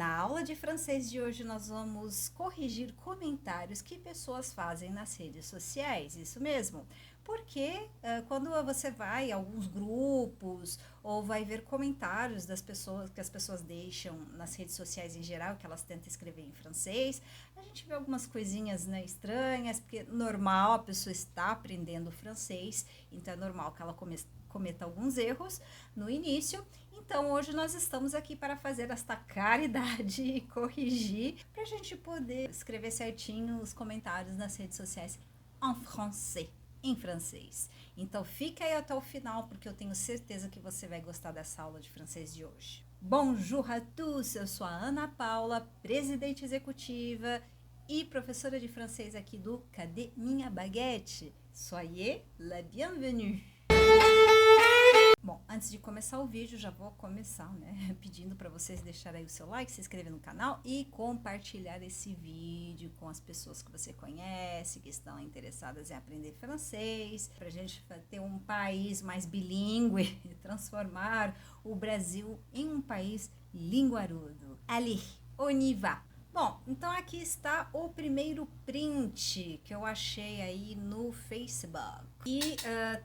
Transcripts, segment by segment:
Na aula de francês de hoje, nós vamos corrigir comentários que pessoas fazem nas redes sociais, isso mesmo. Porque quando você vai a alguns grupos ou vai ver comentários das pessoas que as pessoas deixam nas redes sociais em geral, que elas tentam escrever em francês, a gente vê algumas coisinhas, né, estranhas, porque normal, a pessoa está aprendendo francês, então é normal que ela cometa alguns erros no início. Então, hoje nós estamos aqui para fazer esta caridade e corrigir, para a gente poder escrever certinho os comentários nas redes sociais en français, em francês. Então, fica aí até o final, porque eu tenho certeza que você vai gostar dessa aula de francês de hoje. Bonjour à tous, eu sou a Ana Paula, presidente executiva e professora de francês aqui do Cadê Minha Baguette? Soyez la bienvenue! Bom, antes de começar o vídeo, já vou começar, né, pedindo para vocês deixarem aí o seu like, se inscrever no canal e compartilhar esse vídeo com as pessoas que você conhece, que estão interessadas em aprender francês, para a gente ter um país mais bilíngue e transformar o Brasil em um país linguarudo. Allez, on y va! Bom, então aqui está o primeiro print que eu achei aí no Facebook. E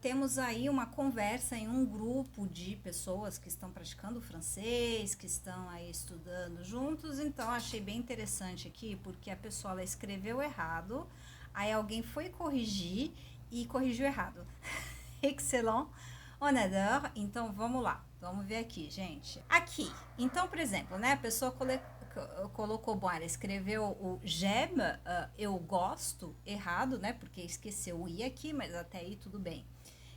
temos aí uma conversa em um grupo de pessoas que estão praticando francês, que estão aí estudando juntos. Então, achei bem interessante aqui, porque a pessoa ela escreveu errado, aí alguém foi corrigir e corrigiu errado. Excellent, on adore. Então, vamos lá. Vamos ver aqui, gente. Aqui, então, por exemplo, né, a pessoa colocou, bom, ela escreveu o j'aime, eu gosto, errado, né, porque esqueceu o i aqui, mas até aí tudo bem.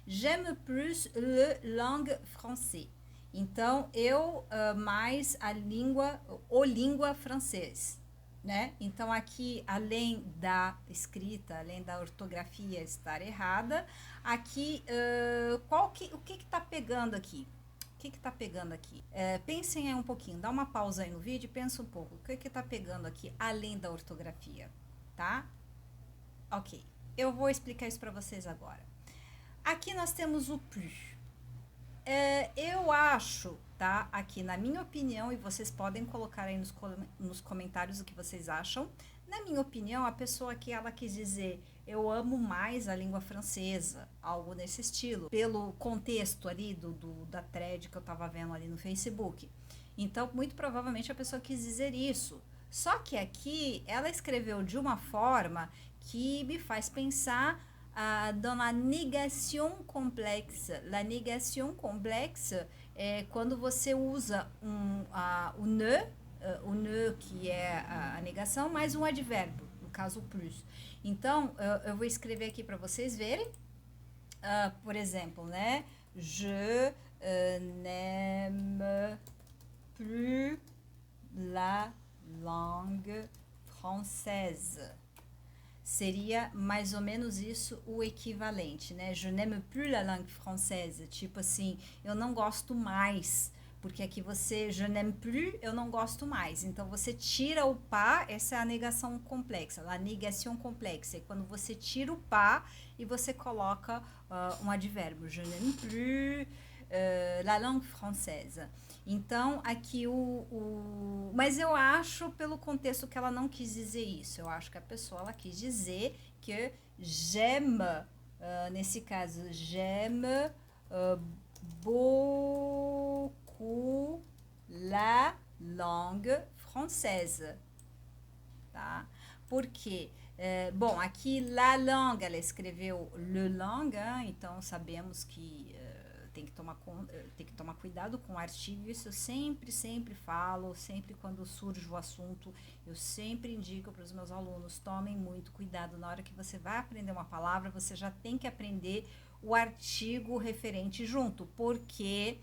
J'aime plus le langue français. Então, eu mais a língua francês, né? Então, aqui, além da escrita, além da ortografia estar errada, aqui, o que tá pegando aqui? O que tá pegando aqui? Pensem aí um pouquinho, dá uma pausa aí no vídeo e pensa um pouco. O que tá pegando aqui, além da ortografia, tá? Ok, eu vou explicar isso para vocês agora. Aqui nós temos o plus. Eu acho, tá? Aqui, na minha opinião, e vocês podem colocar aí nos comentários o que vocês acham. Na minha opinião, a pessoa aqui, ela quis dizer, eu amo mais a língua francesa, algo nesse estilo, pelo contexto ali da thread que eu tava vendo ali no Facebook. Então, muito provavelmente a pessoa quis dizer isso. Só que aqui, ela escreveu de uma forma que me faz pensar dans la négation complexe. La négation complexe é quando você usa o ne, que é a negação, mais um advérbio, no caso o plus. Então, eu vou escrever aqui para vocês verem. Por exemplo, né? Je n'aime plus la langue française. Seria mais ou menos isso o equivalente, né? Je n'aime plus la langue française. Tipo assim, eu não gosto mais. Porque aqui você, je n'aime plus, eu não gosto mais. Então, você tira o pas, essa é a negação complexa, a negation complexa. É quando você tira o pas e você coloca um advérbio. Je n'aime plus la langue française. Então, aqui mas eu acho, pelo contexto, que ela não quis dizer isso. Eu acho que a pessoa, ela quis dizer que j'aime, nesse caso, j'aime beaucoup la langue française, tá? Porque, bom, aqui la langue, ela escreveu le langue, então sabemos que tem que tomar cuidado com o artigo. Isso eu sempre falo, sempre quando surge o assunto, eu sempre indico para os meus alunos, tomem muito cuidado. Na hora que você vai aprender uma palavra, você já tem que aprender o artigo referente junto, porque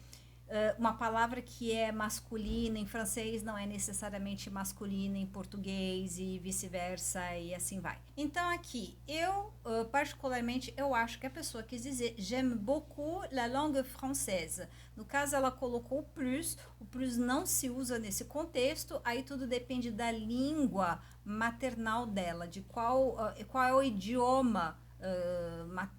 uma palavra que é masculina em francês não é necessariamente masculina em português e vice-versa e assim vai. Então aqui, eu particularmente, eu acho que a pessoa quis dizer j'aime beaucoup la langue française. No caso, ela colocou o plus não se usa nesse contexto, aí tudo depende da língua maternal dela, de qual é o idioma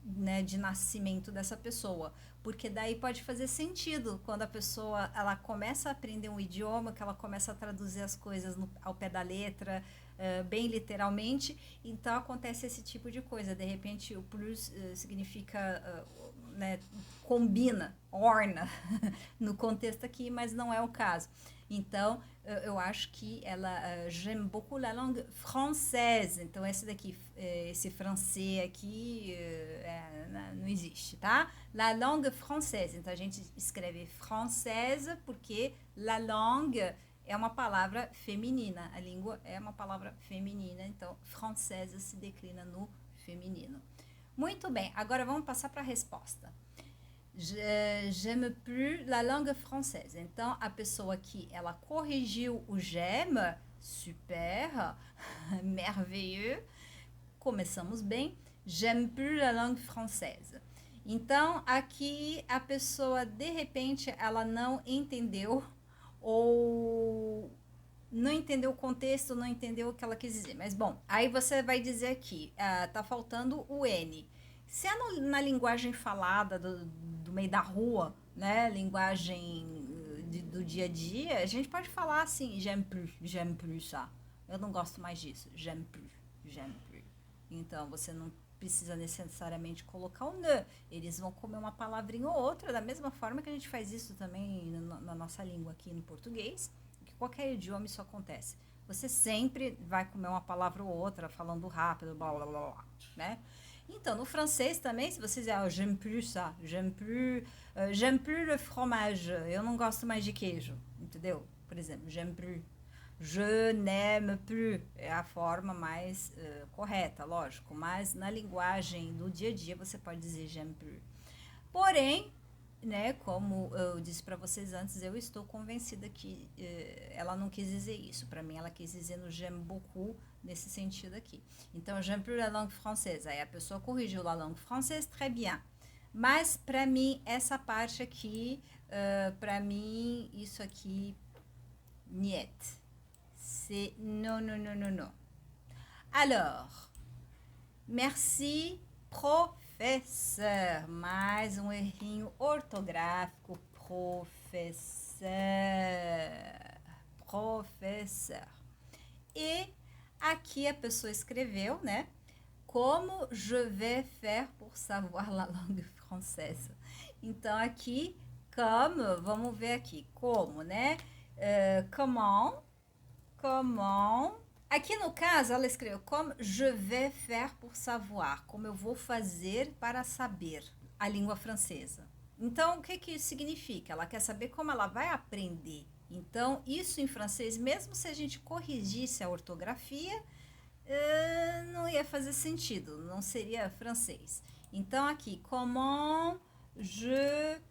né, de nascimento dessa pessoa. porque daí pode fazer sentido quando a pessoa ela começa a aprender um idioma, que ela começa a traduzir as coisas ao pé da letra, bem literalmente, então acontece esse tipo de coisa. De repente o plus significa, né, combina, orna no contexto aqui, mas não é o caso. Então, eu acho que ela j'aime beaucoup la langue française. Então, esse daqui, esse francês aqui, não existe, tá? La langue française. Então, a gente escreve française porque la langue é uma palavra feminina. A língua é uma palavra feminina. Então, française se declina no feminino. Muito bem, agora vamos passar para a resposta. J'aime plus la langue française. Então, a pessoa aqui, ela corrigiu o j'aime, super, merveilleux, começamos bem. J'aime plus la langue française. Então, aqui a pessoa, de repente, ela não entendeu ou não entendeu o contexto, não entendeu o que ela quis dizer. Mas, bom, aí você vai dizer aqui, tá faltando o N. Se é na linguagem falada do meio da rua, né, linguagem do dia a dia, a gente pode falar assim, j'aime plus ça. Eu não gosto mais disso, j'aime plus. Então, você não precisa necessariamente colocar o ne. Eles vão comer uma palavrinha ou outra, da mesma forma que a gente faz isso também na nossa língua aqui no português, que qualquer idioma isso acontece. Você sempre vai comer uma palavra ou outra, falando rápido, blá blá blá, blá, né? Então, no francês também, se você dizer, j'aime plus ça, j'aime plus le fromage, eu não gosto mais de queijo, entendeu? Por exemplo, j'aime plus. Je n'aime plus é a forma mais correta, lógico, mas na linguagem do dia a dia você pode dizer j'aime plus. Porém, né, como eu disse para vocês antes, eu estou convencida que ela não quis dizer isso. Para mim, ela quis dizer no j'aime beaucoup, nesse sentido aqui. Então, j'aime plus la langue française. Aí a pessoa corrigiu la langue française, très bien. Mas, para mim, essa parte aqui, para mim, isso aqui, niet. C'est non, non, non, non, non. Alors, merci, professeur. Mais um errinho ortográfico, professeur. Professeur. E aqui a pessoa escreveu, né? Como je vais faire pour savoir la langue française. Então, aqui, como, vamos ver aqui, como, né? Comment. Aqui no caso, ela escreveu como je vais faire pour savoir, como eu vou fazer para saber a língua francesa. Então, o que que isso significa? Ela quer saber como ela vai aprender. Então, isso em francês, mesmo se a gente corrigisse a ortografia, não ia fazer sentido, não seria francês. Então, aqui, comment je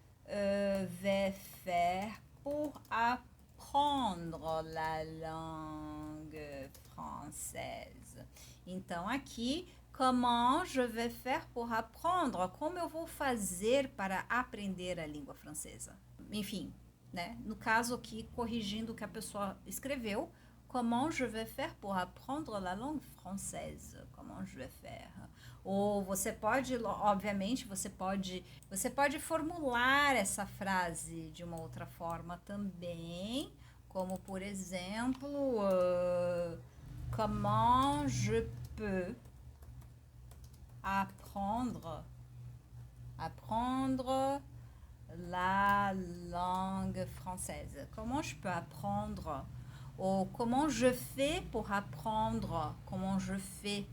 vais faire pour apprendre la langue française. Então, aqui, comment je vais faire pour apprendre? Como eu vou fazer para aprender a língua francesa? Enfim, né? No caso aqui, corrigindo o que a pessoa escreveu, comment je vais faire pour apprendre la langue française? Comment je vais faire? Ou você pode, obviamente, você pode formular essa frase de uma outra forma também, como por exemplo, comment je peux apprendre la langue française? Comment je peux apprendre? Ou comment je fais pour apprendre? Comment je fais?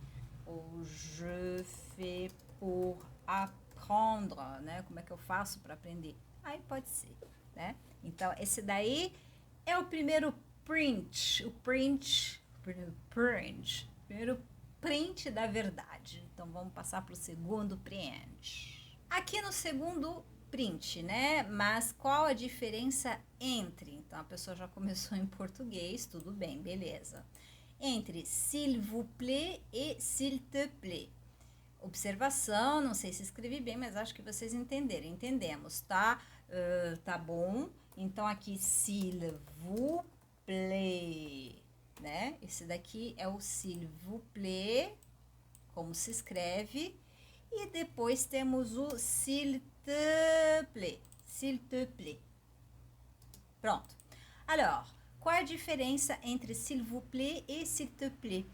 Ou je fais pour apprendre, né? Como é que eu faço para aprender? Aí pode ser, né? Então, esse daí é o primeiro print, primeiro print da verdade. Então, vamos passar para o segundo print. Aqui no segundo print, né? Mas qual a diferença entre? Então, a pessoa já começou em português, tudo bem, beleza. Entre s'il vous plaît e s'il te plaît. Observação, não sei se escrevi bem, mas acho que vocês entenderam. Entendemos, tá? Tá bom. Então, aqui, s'il vous plaît, né? Esse daqui é o s'il vous plaît, como se escreve. E depois temos o s'il te plaît. S'il te plaît. Pronto. Alors, qual é a diferença entre s'il vous plaît e s'il te plaît?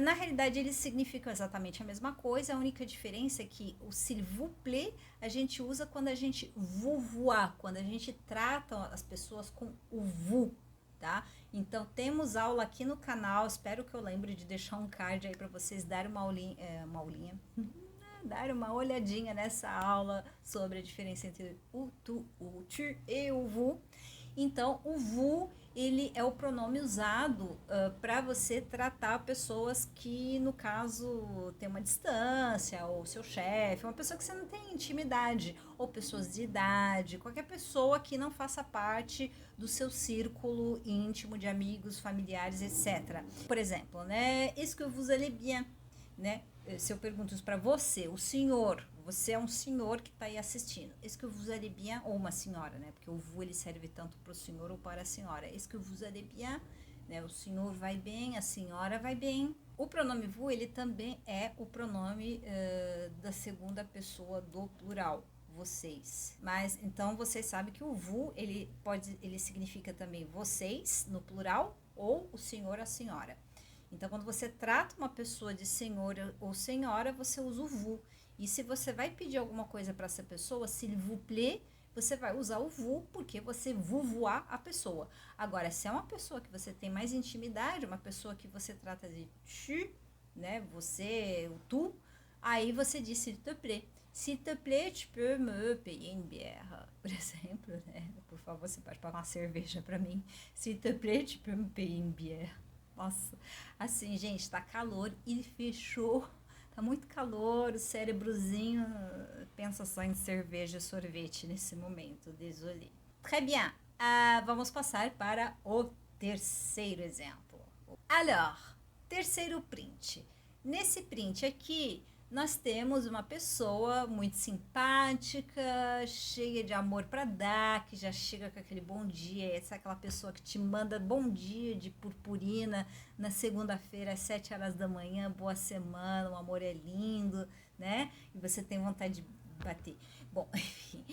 Na realidade, eles significam exatamente a mesma coisa, a única diferença é que o s'il vous plaît a gente usa quando a gente vouvoie, quando a gente trata as pessoas com o vous, tá? Então, temos aula aqui no canal, espero que eu lembre de deixar um card aí para vocês darem uma aulinha, dar uma olhadinha nessa aula sobre a diferença entre o tu, o tu e o vous. Então, o vous, ele é o pronome usado para você tratar pessoas que, no caso, tem uma distância, ou seu chefe, uma pessoa que você não tem intimidade, ou pessoas de idade, qualquer pessoa que não faça parte do seu círculo íntimo de amigos, familiares, etc. Por exemplo, né? Est-ce que vous allez bien? Né? Se eu pergunto isso para você, o senhor, você é um senhor que está aí assistindo. Est-ce que vous allez bien? Ou uma senhora, né? Porque o vous ele serve tanto para o senhor ou para a senhora. Est-ce que vous allez bien? Né? O senhor vai bem, a senhora vai bem. O pronome vous ele também é o pronome da segunda pessoa do plural. Vocês. Mas então vocês sabem que o vous ele significa também vocês no plural ou o senhor, a senhora. Então, quando você trata uma pessoa de senhor ou senhora, você usa o vous. E se você vai pedir alguma coisa para essa pessoa, s'il vous plaît, você vai usar o vous, porque você vouvoie a pessoa. Agora, se é uma pessoa que você tem mais intimidade, uma pessoa que você trata de tu, né, você, o tu, aí você diz s'il te plaît. S'il te plaît, tu peux me payer une bière, por exemplo, né? Por favor, você pode pagar uma cerveja para mim. S'il te plaît, tu peux me payer une bière. Nossa, assim, gente, tá calor e fechou. Tá muito calor, o cérebrozinho pensa só em cerveja e sorvete nesse momento. Désolé. Très bien. Vamos passar para o terceiro exemplo. Alors, terceiro print. Nesse print aqui, nós temos uma pessoa muito simpática, cheia de amor para dar, que já chega com aquele bom dia. Essa é aquela pessoa que te manda bom dia de purpurina na segunda-feira às 7 horas da manhã, boa semana, o amor é lindo, né? E você tem vontade de bater. Bom, enfim,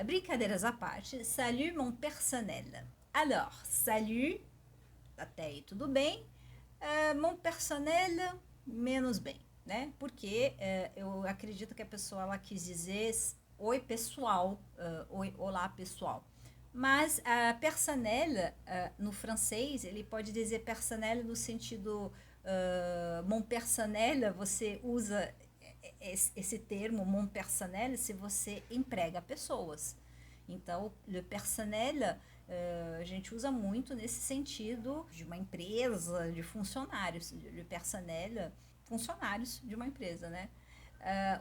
brincadeiras à parte. Salut mon personnel. Alors, salut, até aí tudo bem. Mon personnel, menos bem. Né? Porque eu acredito que a pessoa ela quis dizer oi pessoal, olá pessoal. Mas personnel no francês ele pode dizer personnel no sentido mon personnel, você usa esse termo mon personnel se você emprega pessoas. Então, le personnel a gente usa muito nesse sentido de uma empresa, de funcionários. Le personnel funcionários de uma empresa, né?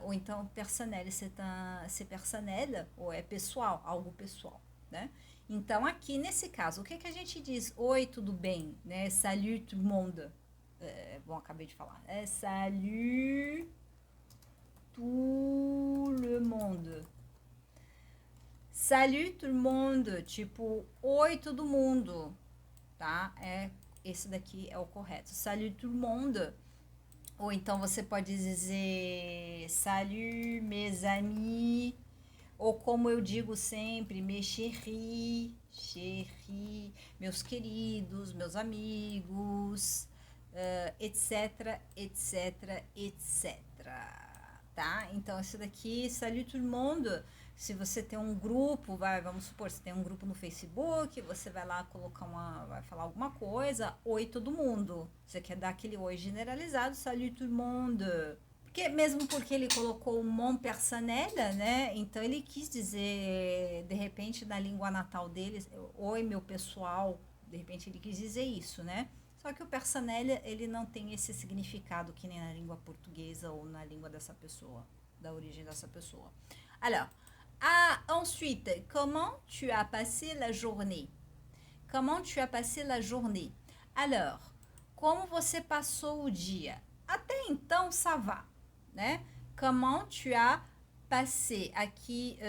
Ou então personnel, c'est personnel, ou é pessoal, algo pessoal, né? Então aqui nesse caso, o que a gente diz? Oi, tudo bem, né? Salut tout le monde. Bom, acabei de falar. Salut tout le monde. Salut tout le monde, tipo, oi todo mundo, tá? Esse daqui é o correto. Salut tout le monde. Ou então você pode dizer salut mes amis, ou como eu digo sempre, mes chéris, meus queridos, meus amigos, etc, etc, etc. Tá? Então, esse daqui, salut tout le monde. Se você tem um grupo, vamos supor, você tem um grupo no Facebook, você vai lá vai falar alguma coisa, oi todo mundo. Você quer dar aquele oi generalizado, salut tout le monde. Mesmo porque ele colocou o mon personnel, né? Então ele quis dizer, de repente, na língua natal dele, oi meu pessoal, de repente ele quis dizer isso, né? Só que o personnel, ele não tem esse significado que nem na língua portuguesa ou na língua dessa pessoa, da origem dessa pessoa. Alors, ensuite, comment tu as passé la journée? Comment tu as passé la journée? Alors, como você passou o dia? Até então, ça va, né? Comment tu as passé? Aqui,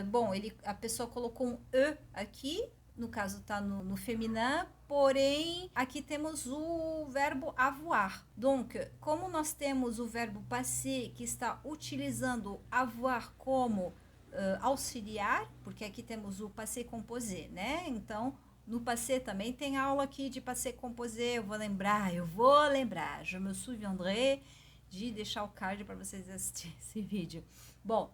bom, a pessoa colocou um E aqui, no caso tá no feminino, porém, aqui temos o verbo avoir. Donc, como nós temos o verbo passé que está utilizando avoir como auxiliar, porque aqui temos o passé composé, né? Então, no passé também tem aula aqui de passé composé. Eu vou lembrar. Je me souviendrai de deixar o card para vocês assistirem esse vídeo. Bom,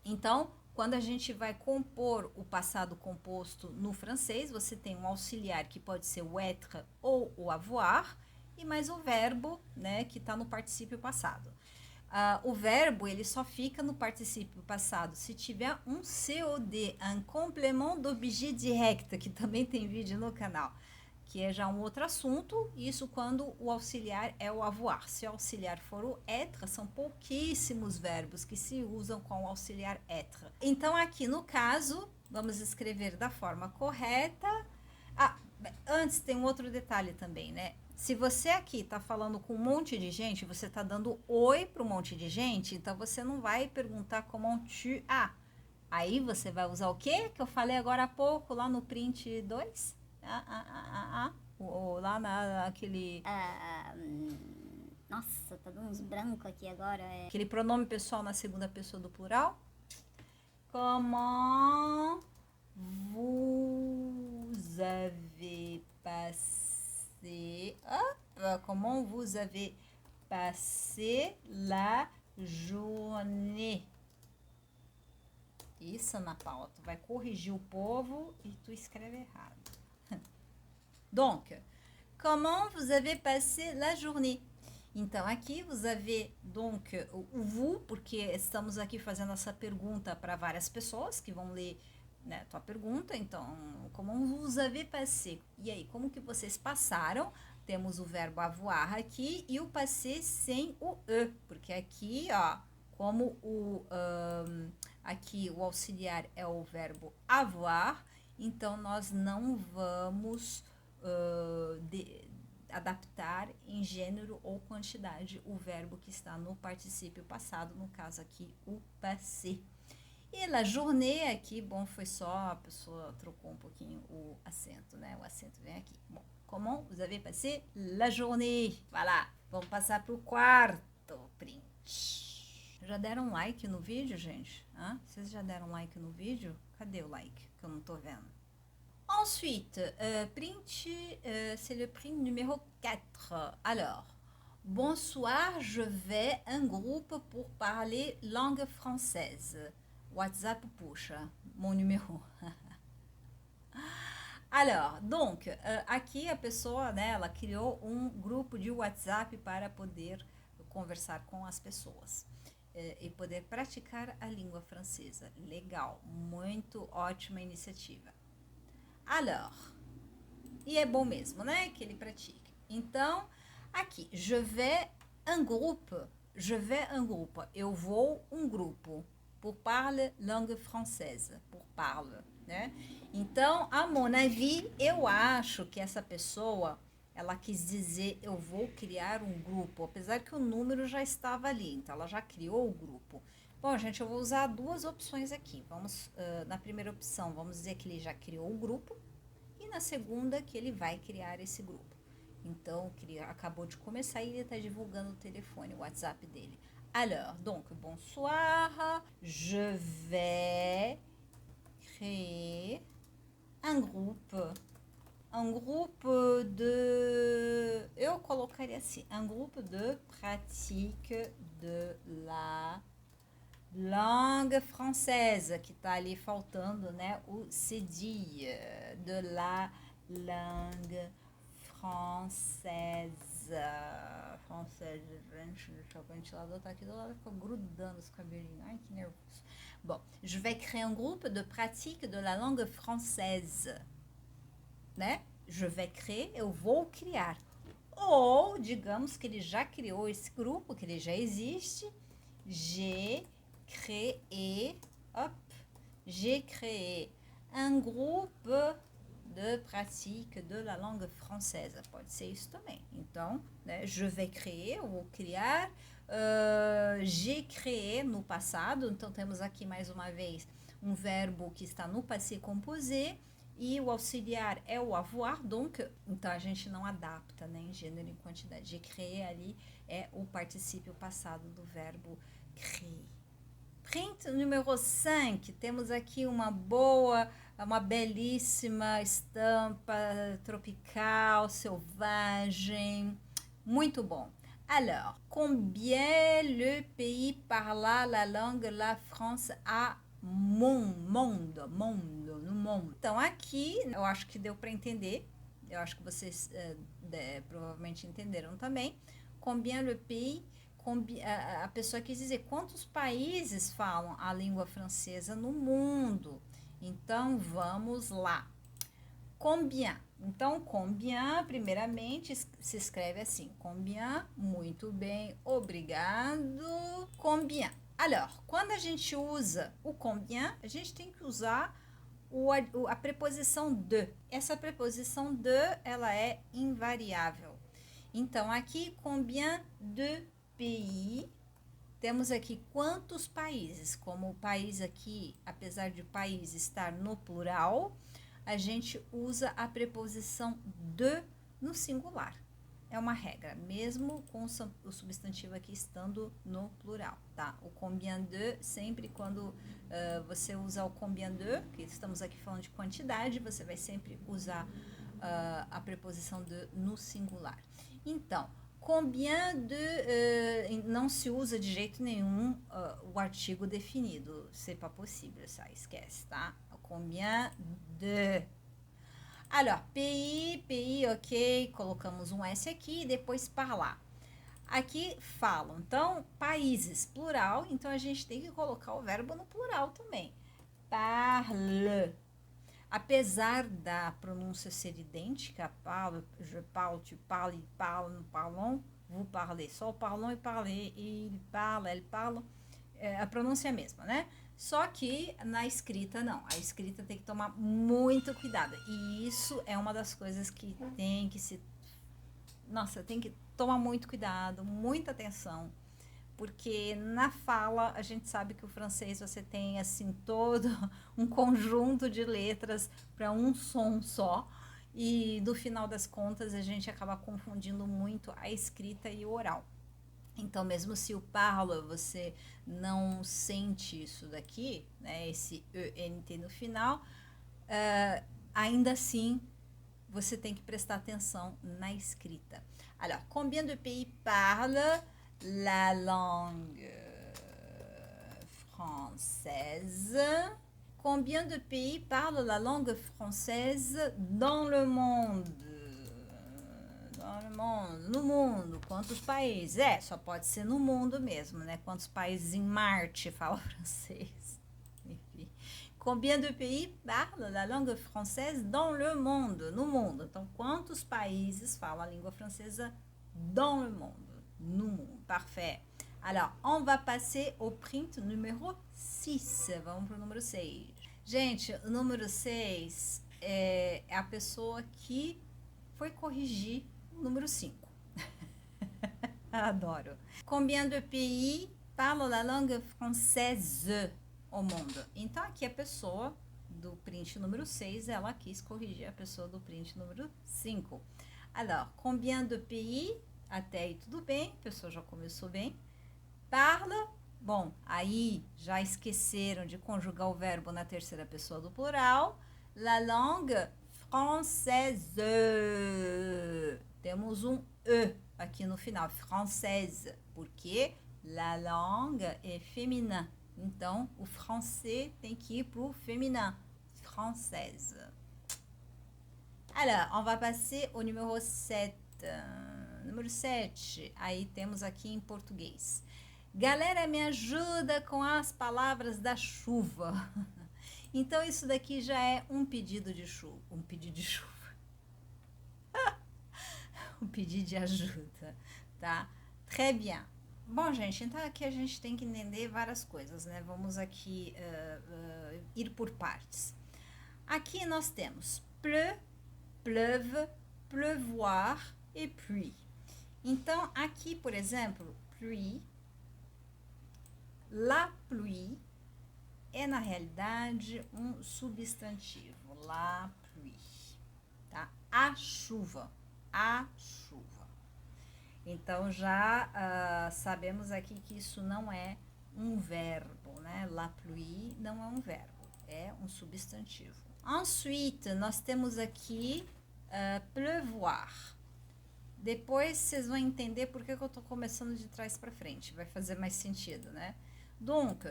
então, quando a gente vai compor o passado composto no francês, você tem um auxiliar que pode ser o être ou o avoir, e mais o verbo, né, que está no particípio passado. O verbo, ele só fica no particípio passado se tiver um COD, un complément d'objet direct, que também tem vídeo no canal, que é já um outro assunto, isso quando o auxiliar é o avoir. Se o auxiliar for o être, são pouquíssimos verbos que se usam com o auxiliar être. Então, aqui no caso, vamos escrever da forma correta. Antes tem um outro detalhe também, né? Se você aqui tá falando com um monte de gente, você tá dando oi para um monte de gente, então você não vai perguntar como tu as. Aí você vai usar o quê? Que eu falei agora há pouco, lá no print 2? Ou lá naquele... Nossa, tá dando uns brancos aqui agora. Aquele pronome pessoal na segunda pessoa do plural. Comment vous avez passé... comment vous avez passé la journée? Isso, Ana Paula, tu vai corrigir o povo e tu escreve errado. Donc, comment vous avez passé la journée? Então, aqui vous avez, donc, o vous, porque estamos aqui fazendo essa pergunta para várias pessoas que vão ler, né, tua pergunta. Então, como vous avez passé? E aí, como que vocês passaram? Temos o verbo avoir aqui e o passé sem o e, porque aqui, ó, como aqui o auxiliar é o verbo avoir, então nós não vamos adaptar em gênero ou quantidade o verbo que está no particípio passado, no caso aqui o passé. E la journée aqui, bom, foi só a pessoa trocou um pouquinho o acento, né? O acento vem aqui. Bom, comment vous avez passé la journée? Vai lá, vamos passar para o quarto print. Já deram like no vídeo, gente? Vocês já deram like no vídeo? Cadê o like? Que eu não tô vendo. Ensuite, print, c'est le print numéro 4. Alors, bonsoir, je vais un groupe pour parler langue française. WhatsApp puxa, mon numéro. Alors, donc, aqui a pessoa, né, ela criou um grupo de WhatsApp para poder conversar com as pessoas e poder praticar a língua francesa. Legal, muito ótima iniciativa. Alors, e é bom mesmo, né, que ele pratique. Então, aqui, je vais un groupe, eu vou um grupo, pour parler langue française, pour parle, né? Então, à mon avis, eu acho que essa pessoa, ela quis dizer, eu vou criar um grupo, apesar que o número já estava ali, então ela já criou o grupo. Bom, gente, eu vou usar duas opções aqui. Vamos, na primeira opção, vamos dizer que ele já criou o grupo, e na segunda, que ele vai criar esse grupo. Então, ele acabou de começar e ele está divulgando o telefone, o WhatsApp dele. Alors, donc, bonsoir, je vais créer un groupe de... Eu colocaria assim, un groupe de pratique de la langue française, que tá ali faltando, né, o cedille, de la langue française. Gente, o ventilador tá aqui do lado, fica grudando os cabelinhos. Ai, que nervoso. Bon, je vais créer un groupe de pratique de la langue française, né? Je vais créer, eu vou criar. Ou, digamos que ele já criou esse grupo, que ele já existe. J'ai créé un groupe de pratique de la langue française. Pode ser isso também. Então, né, je vais créer, eu vou criar. J'ai créé no passado. Então, temos aqui mais uma vez um verbo que está no passé composé. E o auxiliar é o avoir, donc, então a gente não adapta, né, em gênero e em quantidade. J'ai créé ali é o particípio passado do verbo créer. Print número 5, temos aqui uma belíssima estampa tropical, selvagem, muito bom. Alors, combien le pays parla la langue la France a mundo, no mundo. Então, aqui, eu acho que deu para entender, eu acho que vocês provavelmente entenderam também. Combien le pays, a pessoa quis dizer quantos países falam a língua francesa no mundo. Então, vamos lá. Combien. Então, combien, primeiramente, se escreve assim. Combien, muito bem, obrigado. Combien. Alors, quando a gente usa o combien, a gente tem que usar a preposição de. Essa preposição de, ela é invariável. Então, aqui, combien de pays. Temos aqui quantos países. Como o país aqui, apesar de país estar no plural, a gente usa a preposição de no singular. É uma regra, mesmo com o substantivo aqui estando no plural, tá? O combien de, sempre quando você usa o combien de, que estamos aqui falando de quantidade, você vai sempre usar a preposição de no singular. Então, combien de não se usa de jeito nenhum o artigo definido. C'est pas possible, ça, esquece, tá? Combien de. Alors, pays, ok, colocamos um S aqui e depois parlar. Aqui falam, então, países, plural, então a gente tem que colocar o verbo no plural também. Parle. Apesar da pronúncia ser idêntica, parle, je parle, tu parles, il parle, nous parlons, vous parlez. Só o parlons e parler, il parle, elle parle, a pronúncia é a mesma, né? Só que na escrita não, a escrita tem que tomar muito cuidado. E isso é uma das coisas que tem que se... Nossa, tem que tomar muito cuidado, muita atenção. Porque na fala, a gente sabe que o francês você tem assim todo um conjunto de letras para um som só. E no final das contas, a gente acaba confundindo muito a escrita e o oral. Então, mesmo se o parla, você não sente isso daqui, né, esse ENT no final, ainda assim, você tem que prestar atenção na escrita. Alors, combien de pays parlent la langue française? Combien de pays parlent la langue française dans le monde? No mundo, quantos países? Só pode ser no mundo mesmo, né? Quantos países em Marte falam francês? Enfim. Combien de pays parlent la langue française dans le monde? No mundo. Então, quantos países falam a língua francesa dans le monde? No mundo. Parfait. Alors, on va passer au print numéro 6. Vamos para o número 6. Gente, o número 6 é a pessoa que foi corrigir o número 5. Adoro. Combien de pays parlent la langue française au monde? Então, aqui a pessoa do print número 6, ela quis corrigir a pessoa do print número 5. Alors, combien de pays? Até aí tudo bem, a pessoa já começou bem. Parla, bom, aí já esqueceram de conjugar o verbo na terceira pessoa do plural. La langue française. Temos um E aqui no final, française, porque la langue é féminin. Então, o français tem que ir para o féminin, française. Alors, on va passer au numéro 7. Número 7, aí temos aqui em português. Galera, me ajuda com as palavras da chuva. Então, isso daqui já é um pedido de chuva. Um pedido de chuva. Um pedido de ajuda, tá? Très bien. Bom, gente, então aqui a gente tem que entender várias coisas, né? Vamos aqui ir por partes. Aqui nós temos pleu, pleuve, pleuvoir e pluie. Então, aqui, por exemplo, pluie, la pluie é, na realidade, um substantivo. La pluie, tá? A chuva. A chuva. Então, já sabemos aqui que isso não é um verbo, né? La pluie não é um verbo, é um substantivo. Ensuite, nós temos aqui pleuvoir. Depois vocês vão entender por que eu tô começando de trás para frente, vai fazer mais sentido, né? Donc,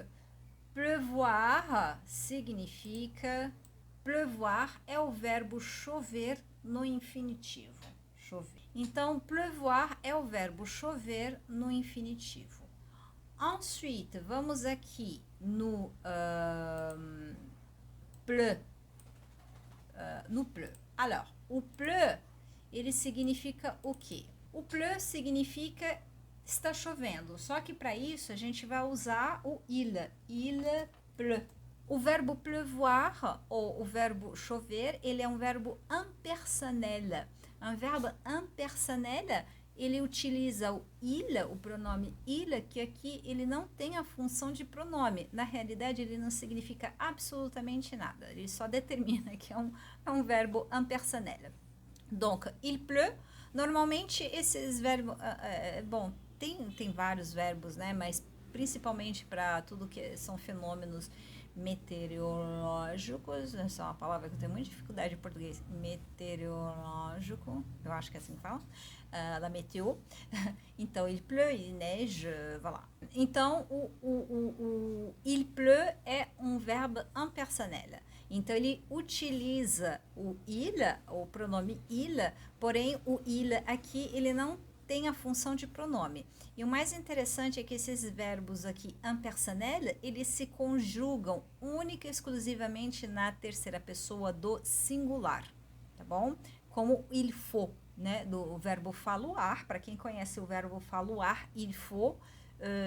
pleuvoir significa... Pleuvoir é o verbo chover no infinitivo. Chover. Então, pleuvoir é o verbo chover no infinitivo. Ensuite, vamos aqui no pleu. No pleu. Alors, o pleu, ele significa o quê? O pleu significa está chovendo. Só que para isso a gente vai usar o il. Il pleut. O verbo pleuvoir, ou o verbo chover, ele é um verbo impersonnel. Um verbo impersonnel, ele utiliza o il, o pronome il, que aqui ele não tem a função de pronome. Na realidade, ele não significa absolutamente nada. Ele só determina que é um verbo impersonnel. Donc, il pleut. Normalmente, esses verbos... bom, tem vários verbos, né? Mas principalmente para tudo que são fenômenos meteorológicos, essa é uma palavra que eu tenho muita dificuldade em português, meteorológico, eu acho que é assim que fala, la météo. Então, il pleut, il neige, voilà. Então, il pleut é um verbo impersonnel. Então, ele utiliza o il, o pronome il, porém, o il aqui, ele não tem a função de pronome. E o mais interessante é que esses verbos aqui, impersonnel, eles se conjugam única e exclusivamente na terceira pessoa do singular, tá bom? Como il faut, né? Do verbo falloir, para quem conhece o verbo falloir, il faut,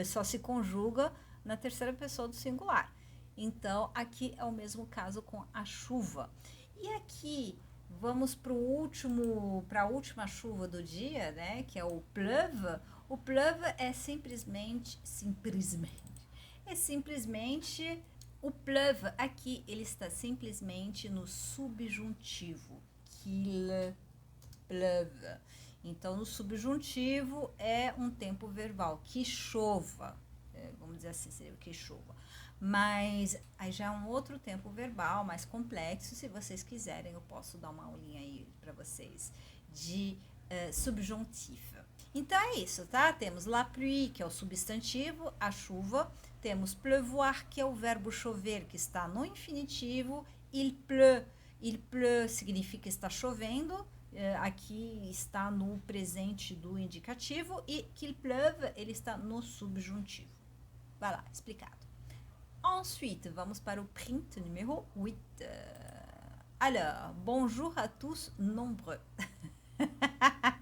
só se conjuga na terceira pessoa do singular. Então, aqui é o mesmo caso com a chuva. E aqui... Vamos para a última chuva do dia, né? Que é o pleuve. O pleuve é simplesmente, o pleuve aqui, ele está simplesmente no subjuntivo. Qu'il pleuve. Então, no subjuntivo é um tempo verbal, que chova. Vamos dizer assim, seria o que chova. Mas aí já é um outro tempo verbal mais complexo. Se vocês quiserem, eu posso dar uma aulinha aí para vocês de subjuntivo. Então é isso, tá? Temos la pluie, que é o substantivo, a chuva. Temos pleuvoir, que é o verbo chover, que está no infinitivo. Il pleut. Il pleut significa está chovendo. Aqui está no presente do indicativo. E qu'il pleuve, ele está no subjuntivo. Vai lá, explicado. Ensuite, vamos para o print numéro 8. Alors, bonjour à tous nombreux.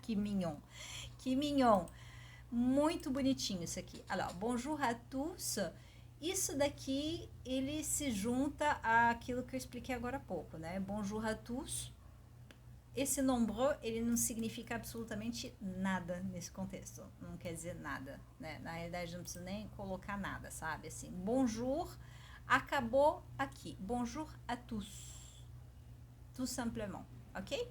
Que mignon. Que mignon. Muito bonitinho isso aqui. Alors, bonjour à tous. Isso daqui, ele se junta àquilo que eu expliquei agora há pouco, né? Bonjour à tous. Esse nombreux, ele não significa absolutamente nada nesse contexto. Não quer dizer nada, né? Na realidade, não precisa nem colocar nada, sabe? Assim, bonjour, acabou aqui. Bonjour à tous. Tout simplement, ok?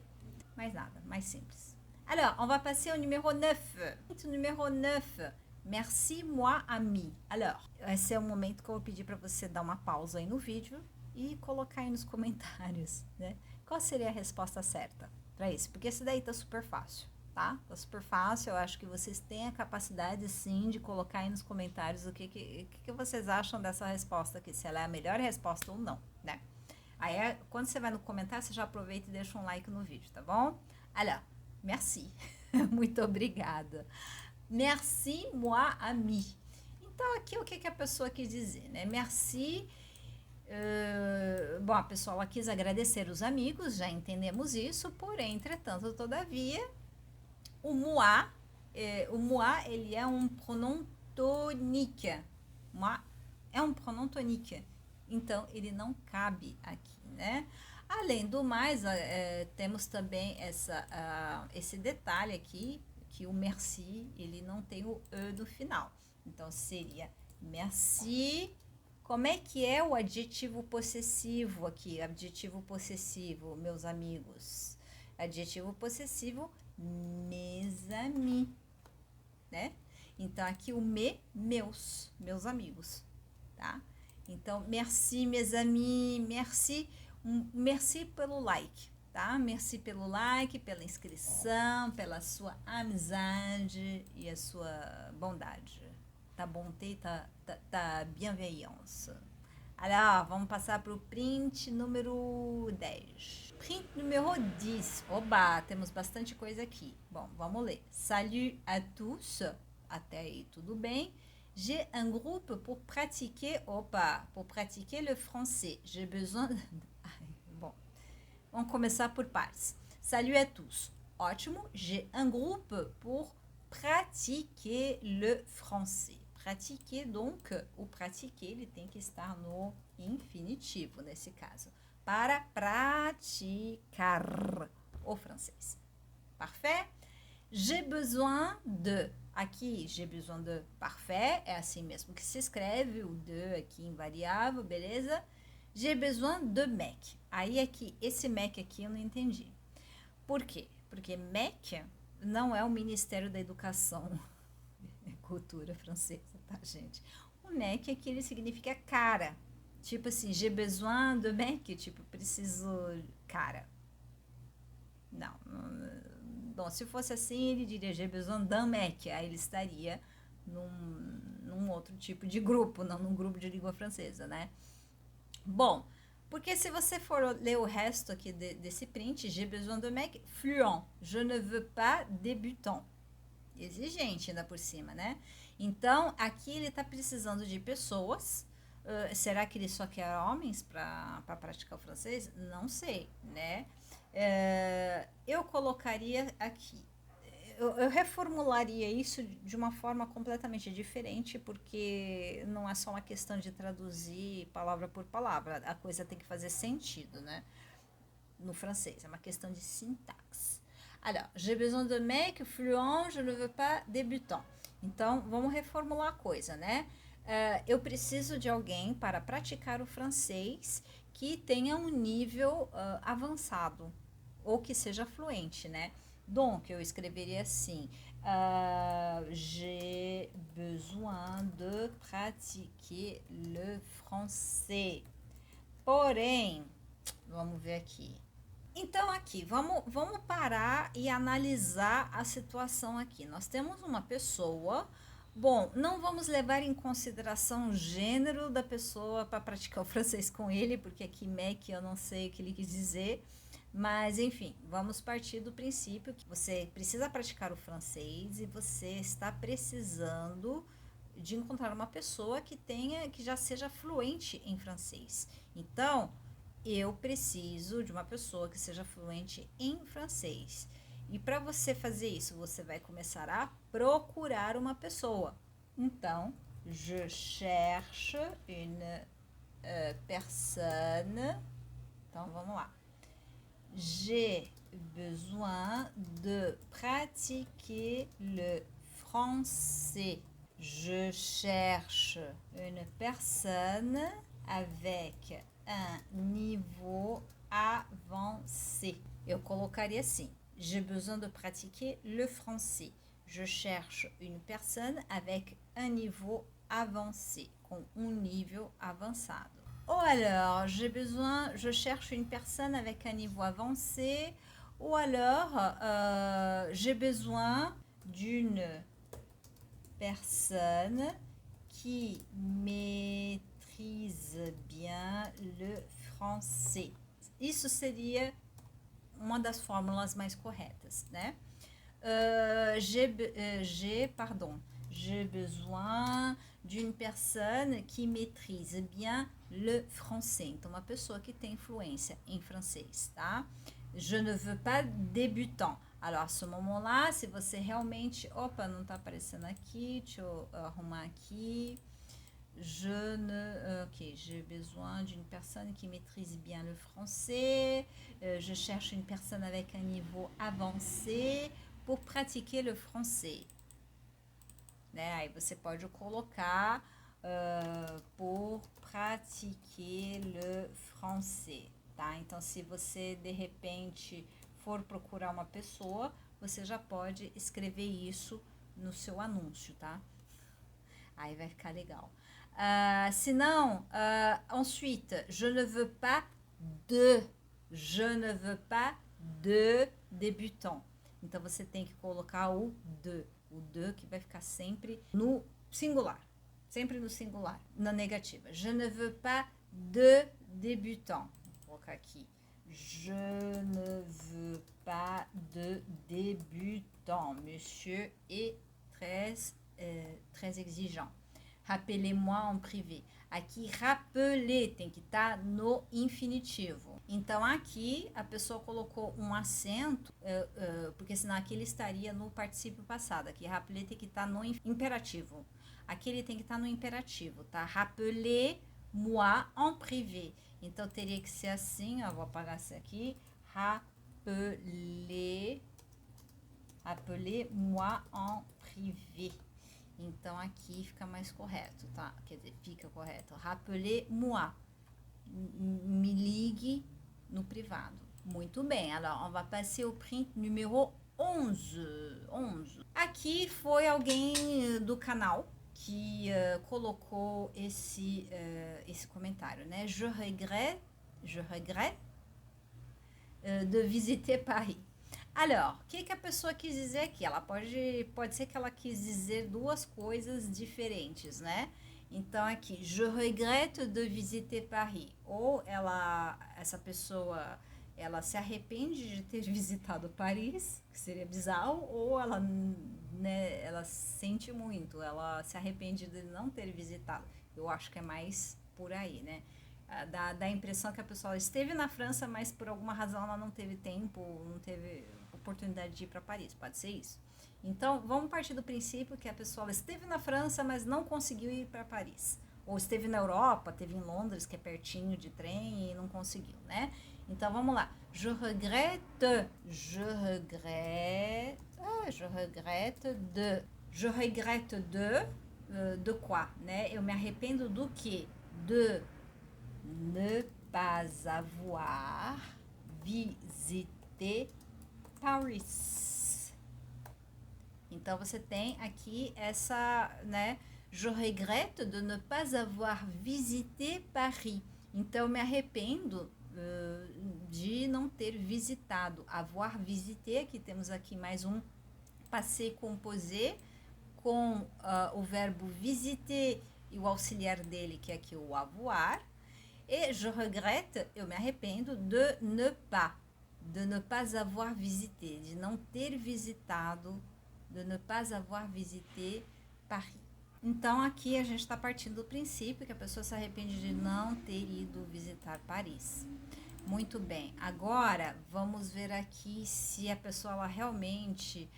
Mais nada, mais simples. Alors, on va passer au numéro 9. Numéro 9. Merci, moi, ami. Alors, esse é o momento que eu vou pedir para você dar uma pausa aí no vídeo e colocar aí nos comentários, né? Qual seria a resposta certa para isso? Porque esse daí tá super fácil, tá? Tá super fácil, eu acho que vocês têm a capacidade, sim, de colocar aí nos comentários o que vocês acham dessa resposta aqui, se ela é a melhor resposta ou não, né? Aí, quando você vai no comentário, você já aproveita e deixa um like no vídeo, tá bom? Alors, merci. Muito obrigada. Merci, moi, ami. Então, aqui o que a pessoa quis dizer, né? Merci... bom, a pessoa ela quis agradecer os amigos, já entendemos isso, porém, entretanto, todavia, o moi, ele é um pronom tonique. Moi é um pronom tonique, então ele não cabe aqui, né? Além do mais, temos também esse detalhe aqui, que o merci, ele não tem o e no final. Então, seria merci... Como é que é o adjetivo possessivo aqui? Adjetivo possessivo, meus amigos. Adjetivo possessivo, mes amis, né? Então, aqui o meus amigos, tá? Então, merci, mes amis, merci, merci pelo like, tá? Merci pelo like, pela inscrição, pela sua amizade e a sua bondade, ta bonté, ta bienveillance. Alors, vamos passar para o print número 10. Print número 10. Oba, temos bastante coisa aqui. Bom, vamos ler. Salut à tous. Até aí, tudo bem? J'ai un groupe pour pratiquer, pour pratiquer le français. J'ai besoin... Bom, vamos começar por partes. Salut à tous. Ótimo. J'ai un groupe pour pratiquer le français. Pratiquer, donc, o pratiquer, ele tem que estar no infinitivo, nesse caso. Para praticar o francês. Parfait? J'ai besoin de... Aqui, j'ai besoin de parfait, é assim mesmo que se escreve, o de aqui invariável, beleza? J'ai besoin de mec. Aí aqui, esse mec aqui eu não entendi. Por quê? Porque mec não é o Ministério da Educação e Cultura francesa, tá, gente? O mec aqui, ele significa cara. Tipo assim, j'ai besoin de mec, tipo, preciso cara. Não. Bom, se fosse assim, ele diria j'ai besoin d'un mec. Aí ele estaria num outro tipo de grupo, não num grupo de língua francesa, né? Bom, porque se você for ler o resto aqui desse print, j'ai besoin de mec fluent. Je ne veux pas débutant. Exigente ainda por cima, né? Então, aqui ele tá precisando de pessoas. Será que ele só quer homens para praticar o francês? Não sei, né? Eu colocaria aqui, eu reformularia isso de uma forma completamente diferente, porque não é só uma questão de traduzir palavra por palavra, a coisa tem que fazer sentido, né? No francês, é uma questão de sintaxe. Alors, j'ai besoin de mec fluent, je ne veux pas débutant. Então, vamos reformular a coisa, né? Eu preciso de alguém para praticar o francês que tenha um nível avançado, ou que seja fluente, né? Donc, eu escreveria assim, j'ai besoin de pratiquer le français. Porém, vamos ver aqui. Então, aqui, vamos parar e analisar a situação aqui. Nós temos uma pessoa... Bom, não vamos levar em consideração o gênero da pessoa para praticar o francês com ele, porque aqui mec eu não sei o que ele quis dizer, mas enfim, vamos partir do princípio que você precisa praticar o francês e você está precisando de encontrar uma pessoa que já seja fluente em francês. Então, eu preciso de uma pessoa que seja fluente em francês. E para você fazer isso, você vai começar a procurar uma pessoa. Então, je cherche une personne. Então, vamos lá. J'ai besoin de pratiquer le français. Je cherche une personne avec un niveau avancé. Eu colocaria assim. J'ai besoin de pratiquer le français. Je cherche une personne avec un niveau avancé, com nível avançado. Ou alors, je cherche une personne avec un niveau avancé. Ou alors, j'ai besoin d'une personne qui maîtrise bien le français. Isso seria uma das fórmulas mais corretas, né? J'ai besoin d'une personne qui maîtrise bien le français. Então, uma pessoa que tem fluência em francês, tá? Je ne veux pas débutant. Alors, à ce moment-là, se você realmente... Opa, não tá aparecendo aqui. Deixa eu arrumar aqui. J'ai besoin d'une personne qui maîtrise bien le français. Je cherche une personne avec un niveau avancé pour pratiquer le français. Né? Aí você pode colocar pour pratiquer le français, tá? Então, se você, de repente, for procurar uma pessoa, você já pode escrever isso no seu anúncio, tá? Aí vai ficar legal. Sinon, ensuite, je ne veux pas de. Je ne veux pas de débutant. Então, você tem que colocar o de que vai ficar sempre no singular. Sempre no singular, na negativa. Je ne veux pas de débutant. Vou colocar aqui. Je ne veux pas de débutant. Monsieur est très exigeant. Rappelez-moi en privé. Aqui, rappeler tem que estar no infinitivo. Então, aqui, a pessoa colocou um acento, porque senão aqui ele estaria no particípio passado. Aqui, rappeler tem que estar no imperativo. Aqui ele tem que estar no imperativo, tá? Rappelez-moi en privé. Então, teria que ser assim, ó, vou apagar isso aqui. Rappelez-moi en privé. Então, aqui fica mais correto, tá? Quer dizer, fica correto. Rappelez-moi. Me ligue no privado. Muito bem. Alors, on va passer au print numéro 11. Aqui foi alguém do canal que colocou esse comentário, né? Je regrette de visiter Paris. Alors, o que a pessoa quis dizer aqui? Ela pode ser que ela quis dizer duas coisas diferentes, né? Então, aqui, je regrette de visiter Paris. Ou essa pessoa, ela se arrepende de ter visitado Paris, que seria bizarro, ou ela, né, ela sente muito, ela se arrepende de não ter visitado. Eu acho que é mais por aí, né? Dá a impressão que a pessoa esteve na França, mas por alguma razão ela não teve tempo, não teve oportunidade de ir para Paris. Pode ser isso. Então, vamos partir do princípio que a pessoa esteve na França, mas não conseguiu ir para Paris. Ou esteve na Europa, esteve em Londres, que é pertinho de trem, e não conseguiu, né? Então, vamos lá. Je regrette de quoi, né? Eu me arrependo do quê? De ne pas avoir visité Paris. Então, você tem aqui essa, né? Je regrette de ne pas avoir visité Paris. Então, eu me arrependo de não ter visitado. Avoir visité, aqui temos aqui mais um passé composé com o verbo visiter e o auxiliar dele, que é aqui o avoir. E je regrette, eu me arrependo de ne pas avoir visité, de não ter visitado, de ne pas avoir visité Paris. Então, aqui a gente está partindo do princípio que a pessoa se arrepende de não ter ido visitar Paris. Muito bem. Agora, vamos ver aqui se a pessoa ela realmente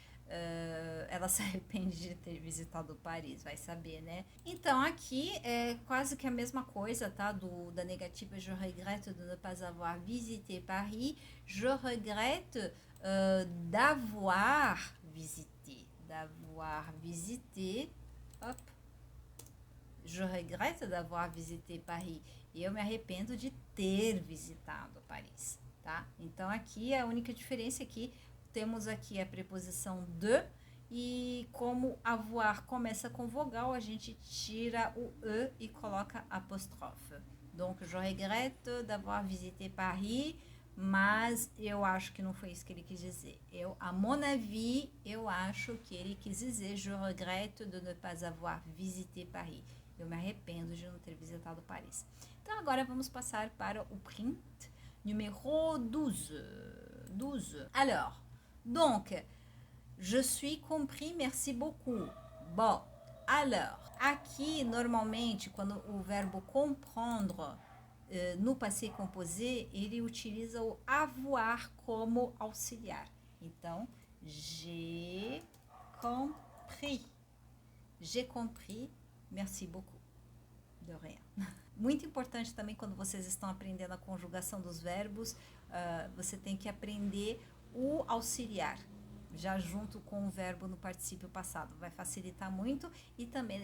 ela se arrepende de ter visitado Paris, vai saber, né? Então, aqui é quase que a mesma coisa, tá? Da negativa je regrette de ne pas avoir visité Paris. Je regrette d'avoir visité. Hop. Je regrette d'avoir visité Paris. E eu me arrependo de ter visitado Paris, tá? Então, aqui a única diferença é que temos aqui a preposição de, e como avoir começa com vogal, a gente tira o e e coloca apóstrofe. Donc, je regrette d'avoir visité Paris, mas eu acho que não foi isso que ele quis dizer. À mon avis, eu acho que ele quis dizer je regrette de ne pas avoir visité Paris. Eu me arrependo de não ter visitado Paris. Então, agora vamos passar para o print numéro 12. Alors, donc, je suis compris, merci beaucoup. Bon, alors, aqui, normalmente, quando o verbo comprendre no passé composé, ele utiliza o avoir como auxiliar. Então, j'ai compris. J'ai compris, merci beaucoup. De rien. Muito importante também quando vocês estão aprendendo a conjugação dos verbos, você tem que aprender o auxiliar, já junto com o verbo no particípio passado. Vai facilitar muito e também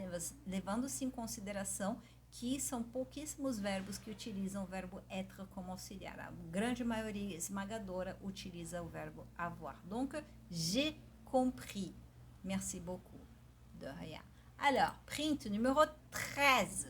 levando-se em consideração que são pouquíssimos verbos que utilizam o verbo être como auxiliar. A grande maioria esmagadora utiliza o verbo avoir. Donc, j'ai compris. Merci beaucoup. De rien. Alors, print número 13.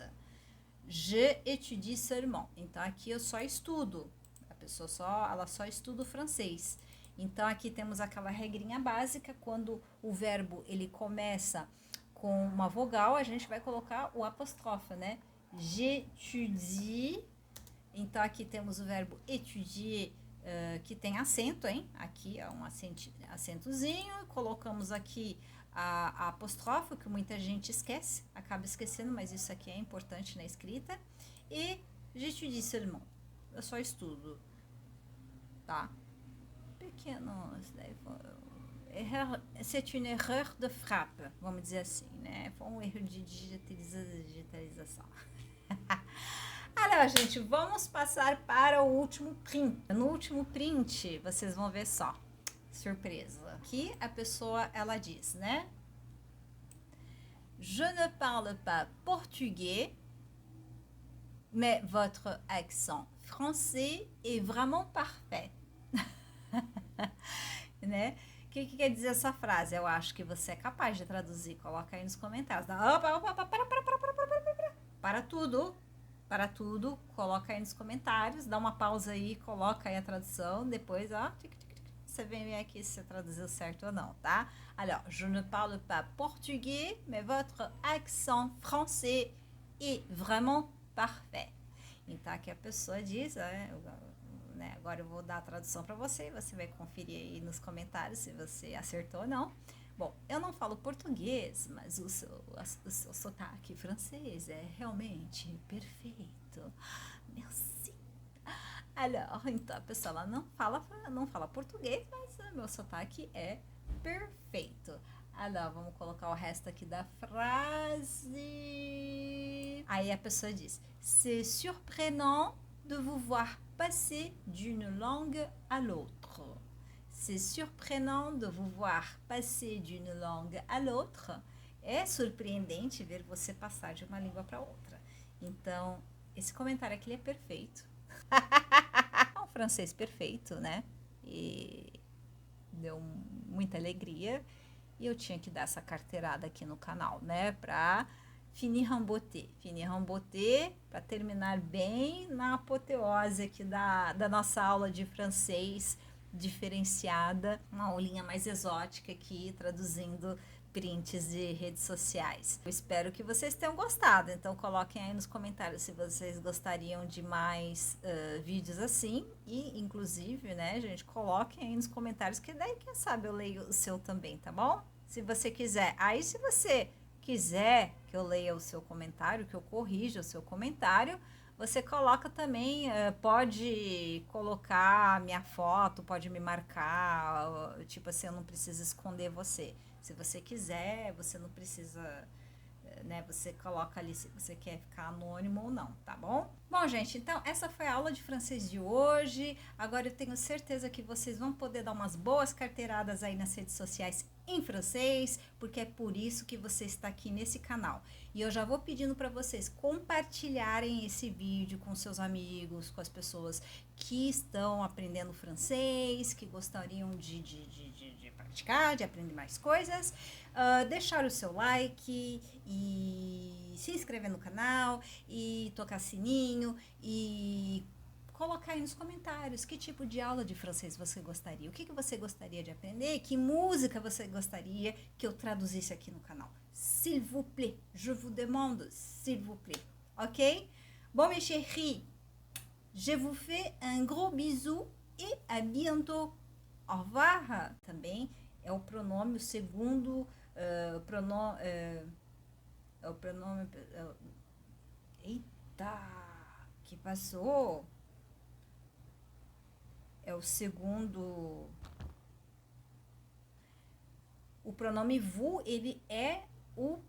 Je étudie seulement. Então, aqui eu só estudo. A pessoa ela só estuda o francês. Então, aqui temos aquela regrinha básica. Quando o verbo ele começa com uma vogal, a gente vai colocar o apóstrofe, né? J'étudie. Então, aqui temos o verbo étudier, que tem acento, hein? Aqui é um acentozinho. Colocamos aqui a apóstrofe, que muita gente esquece, acaba esquecendo, mas isso aqui é importante na escrita. E j'étudie seulement. Eu só estudo, tá? C'est une erreur de frappe, vamos dizer assim, né? Foi um erro de digitalização. Olha, gente, vamos passar para o último print. No último print, vocês vão ver só. Surpresa. Aqui a pessoa, ela diz, né? Je ne parle pas portugais, mais votre accent français est vraiment parfait. Né? O que quer dizer essa frase? Eu acho que você é capaz de traduzir. Coloca aí nos comentários. Para tudo. Para tudo. Coloca aí nos comentários. Dá uma pausa aí. Coloca aí a tradução. Depois, ó. Você vem ver aqui se você traduziu certo ou não, tá? Alors, je ne parle pas portugais, mais votre accent français est vraiment parfait. Então, aqui a pessoa diz, né, agora eu vou dar a tradução para você e você vai conferir aí nos comentários se você acertou ou não. Bom, eu não falo português, mas o seu sotaque francês é realmente perfeito. Merci. Alors, então a pessoa ela não fala português, mas meu sotaque é perfeito. Alors, vamos colocar o resto aqui da frase. Aí a pessoa diz: c'est surprenant de vous voir passer d'une langue à l'autre. C'est surprenant de vous voir passer d'une langue à l'autre. É surpreendente ver você passar de uma língua para outra. Então, esse comentário aqui é perfeito. É um francês perfeito, né? E deu muita alegria. E eu tinha que dar essa carteirada aqui no canal, né? Pra finir en beauté. Finir en beauté, para terminar bem na apoteose aqui da nossa aula de francês diferenciada. Uma aulinha mais exótica aqui, traduzindo prints de redes sociais. Eu espero que vocês tenham gostado, então coloquem aí nos comentários se vocês gostariam de mais vídeos assim e inclusive, né, gente, coloquem aí nos comentários que daí quem sabe eu leio o seu também, tá bom? Se você quiser, aí se você quiser que eu leia o seu comentário, que eu corrija o seu comentário, você coloca também, pode colocar a minha foto, pode me marcar, tipo assim, eu não preciso esconder você. Se você quiser, você não precisa, né? Você coloca ali se você quer ficar anônimo ou não, tá bom? Bom, gente, então essa foi a aula de francês de hoje. Agora eu tenho certeza que vocês vão poder dar umas boas carteiradas aí nas redes sociais em francês, porque é por isso que você está aqui nesse canal. E eu já vou pedindo para vocês compartilharem esse vídeo com seus amigos, com as pessoas que estão aprendendo francês, que gostariam de praticar, de aprender mais coisas. Deixar o seu like e se inscrever no canal e tocar sininho e colocar aí nos comentários que tipo de aula de francês você gostaria, o que você gostaria de aprender, que música você gostaria que eu traduzisse aqui no canal. S'il vous plaît, je vous demande, s'il vous plaît, ok? Bon, mes chéris, je vous fais un gros bisou et à bientôt. Au revoir. Também é o pronome, o segundo pronome, é o pronome, eita, que passou? É o segundo. O pronome vous, ele é o